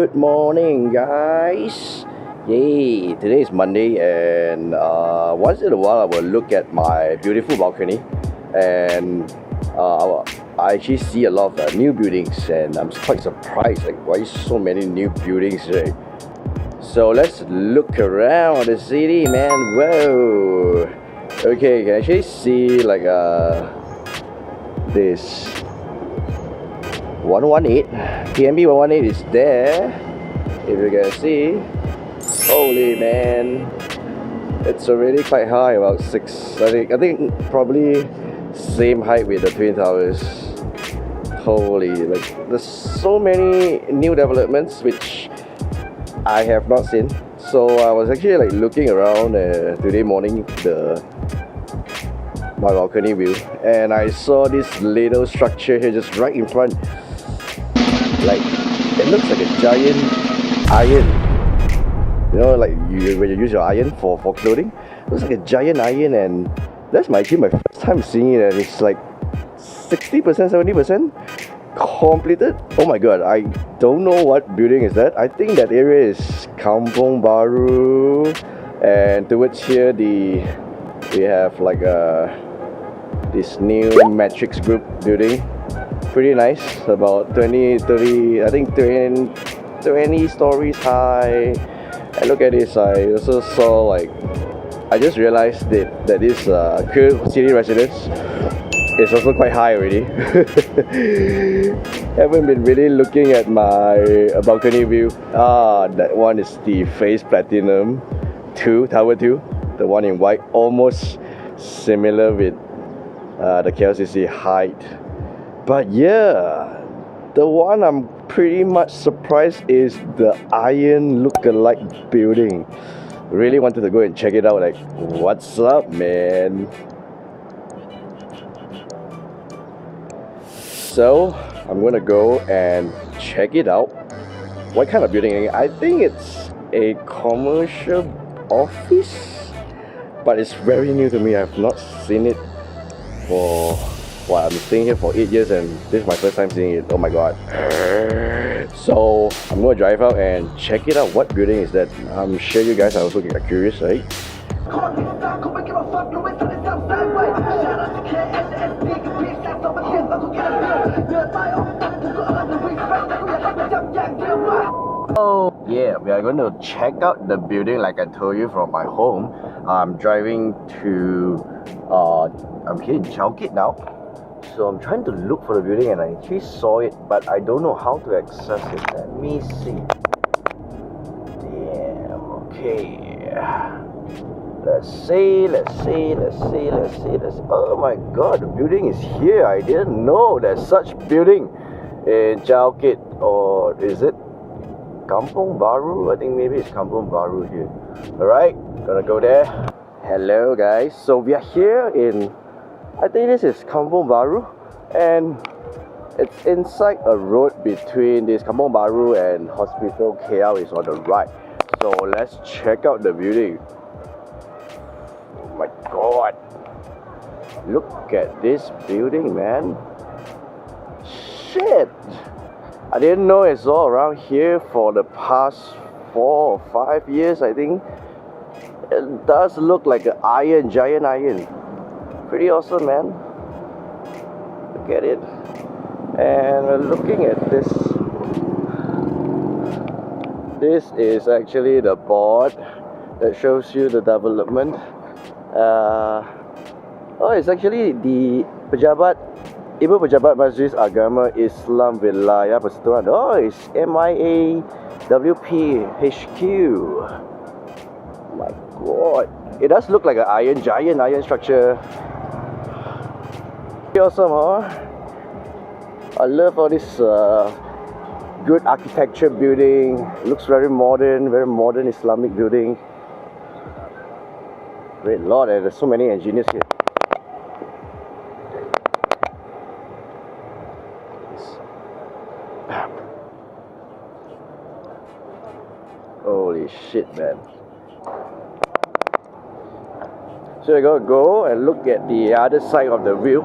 Good morning, guys. Yay! Today is Monday, and once in a while I will look at my beautiful balcony, and I actually see a lot of new buildings, and I'm quite surprised. Like, why so many new buildings today? So let's look around the city, man. Whoa! Okay, you can actually see like this 118 PMB 118 is there. If you can see, holy man, it's already quite high, about 6. I think probably same height with the Twin Towers. Holy, like there's so many new developments which I have not seen. So I was actually like looking around today morning my balcony view, and I saw this little structure here just right in front. Like, it looks like a giant iron. You know, like when you use your iron for clothing, it looks like a giant iron, and that's actually my first time seeing it, and it's like 60%, 70% completed. Oh my god, I don't know what building is that. I think that area is Kampong Baru, and towards here we have like this new Matrix Group building. Pretty nice, about 20, 30, I think 20 stories high. And look at this, I also saw like, I just realized that this city residence is also quite high already. Haven't been really looking at my balcony view. That one is the Face Platinum 2, Tower 2, the one in white, almost similar with the KLCC height. But yeah, the one I'm pretty much surprised is the iron look-alike building. Really wanted to go and check it out. Like, what's up, man? So I'm gonna go and check it out. What kind of building? I think it's a commercial office, but it's very new to me. I've not seen it for, well, I'm staying here for 8 years, and this is my first time seeing it. Oh my god. So I'm gonna drive out and check it out. What building is that? I'm sure you guys are also curious, right? Oh yeah, we are going to check out the building like I told you from my home. I'm driving to I'm here in Chow Kit now. So I'm trying to look for the building, and I actually saw it, but I don't know how to access it. Let me see. Damn, okay. Let's see. Oh my god, the building is here. I didn't know there's such building in Chow Kit. Or is it Kampong Baru? I think maybe it's Kampong Baru here. Alright, gonna go there. Hello guys, so we are here in, I think this is Kampong Baru, and it's inside a road between this Kampong Baru and Hospital KL is on the right. So let's check out the building. Oh my god, look at this building, man. Shit, I didn't know it's all around here for the past 4 or 5 years, I think. It does look like an iron, giant iron. Pretty awesome, man. Look at it. And we're looking at this. This is actually the board that shows you the development. Oh, it's actually the Ibu Pejabat Majlis Agama Islam Wilayah Persatuan. Oh, it's MIA WP HQ. My god, it does look like an giant iron structure. Awesome, huh? I love all this good architecture building. Looks very modern Islamic building. Great lord, there's so many engineers here. Holy shit, man. So I gotta go and look at the other side of the view.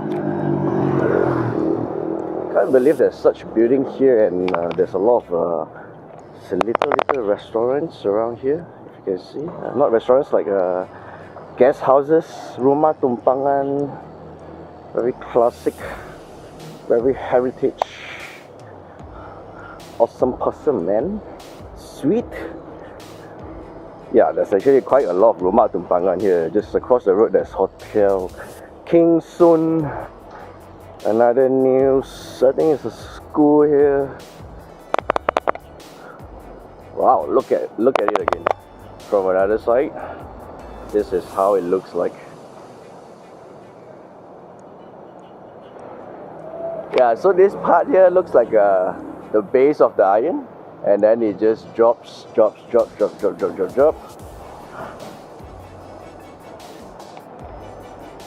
Can't believe there's such building here, and there's a lot of It's a little restaurants around here, if you can see. Not restaurants, like guest houses, rumah tumpangan. Very classic, very heritage. Awesome person, man. Sweet. Yeah, there's actually quite a lot of rumah tumpangan here. Just across the road, there's Hotel King Sun. Another news. I think it's a school here. Wow, look at it again from another side. This is how it looks like. Yeah, so this part here looks like the base of the iron, and then it just drops.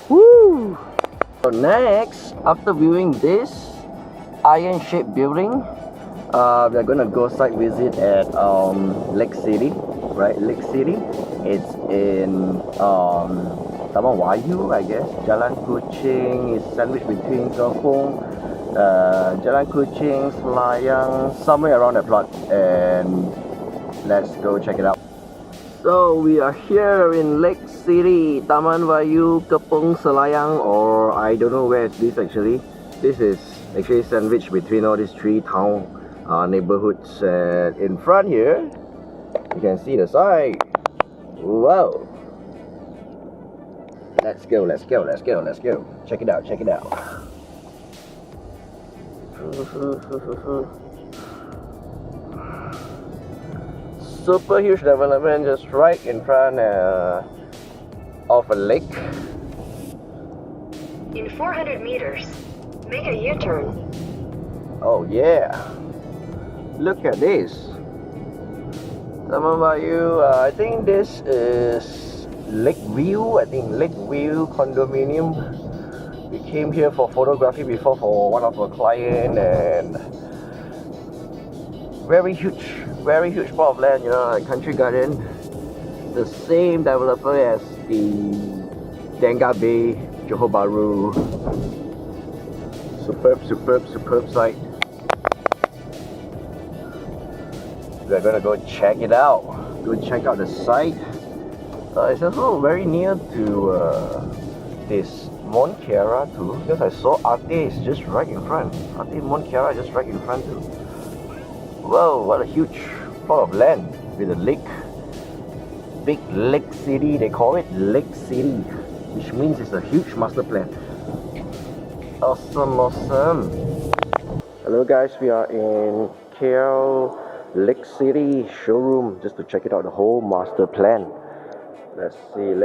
Woo! So next, after viewing this iron-shaped building, we're gonna go site visit at LakeCity, right? LakeCity. It's in Taman Wayu, I guess. Jalan Kuching is sandwiched between Kampung, Jalan Kuching, Selayang, somewhere around that plot, and let's go check it out. So we are here in LakeCity, Taman Wayu, Kampung Selayang, or I don't know where is this actually. This is actually sandwiched between all these three town neighborhoods, and in front here you can see the site. Wow! Let's go. Check it out. Super huge development just right in front of a lake. In 400 meters, make a U-turn. Oh yeah! Look at this. Taman Wayu, I think this is Lakeview. I think Lakeview condominium. We came here for photography before for one of our clients, and very huge plot of land, you know, like Country Garden. The same developer as the Denga Bay, Johor Bahru. Superb site. We're gonna go check it out. Go check out the site. It's also very near to this Mont Kiara too, because I saw Ate is just right in front. Ate Mont Kiara just right in front too. Whoa, what a huge plot of land with a lake. Big Lake City, they call it Lake City, which means it's a huge master plan. Awesome. Hello guys, we are in KL LakeCity showroom just to check it out, the whole master plan. Let's see.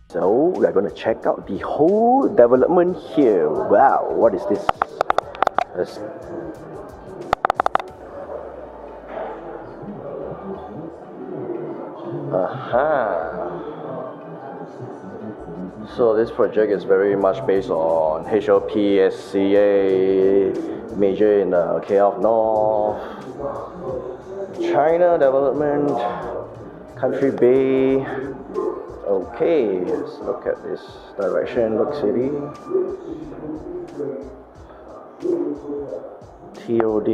So we're gonna check out the whole development here. Wow, what is this? So this project is very much based on HOPSCA, major in the KL North, China development, Country Bay. Okay, let's look at this direction. LakeCity, TOD.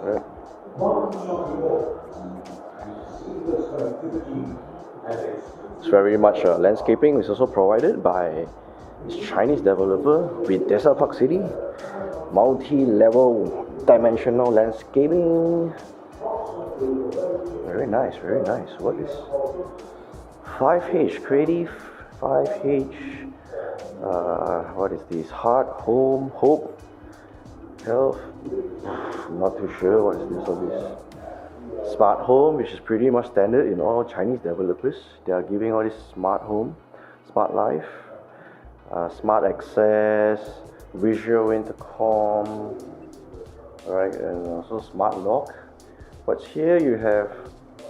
Right. It's very much landscaping is also provided by this Chinese developer with DesaPark City. Multi-level dimensional landscaping. Very nice. What is 5H creative 5H? What is this? Heart, home, hope, health. Not too sure what is this or this. Smart home, which is pretty much standard in all Chinese developers. They are giving all this smart home, smart life, smart access, visual intercom, right, and also smart lock. But here you have,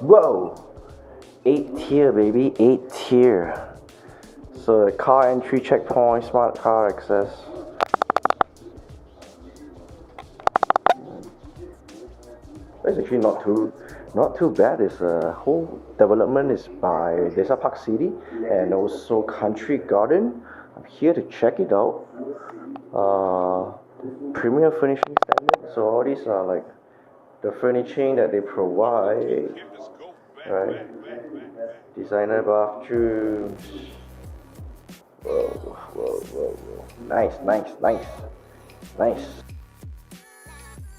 whoa, 8 tier baby, 8 tier. So the car entry checkpoint, smart car access. It's actually not too bad. This whole development is by DesaPark City and also Country Garden. I'm here to check it out. Premium finishing standard. So all these are like the furnishing that they provide, right? Designer bathrooms. Whoa. Nice.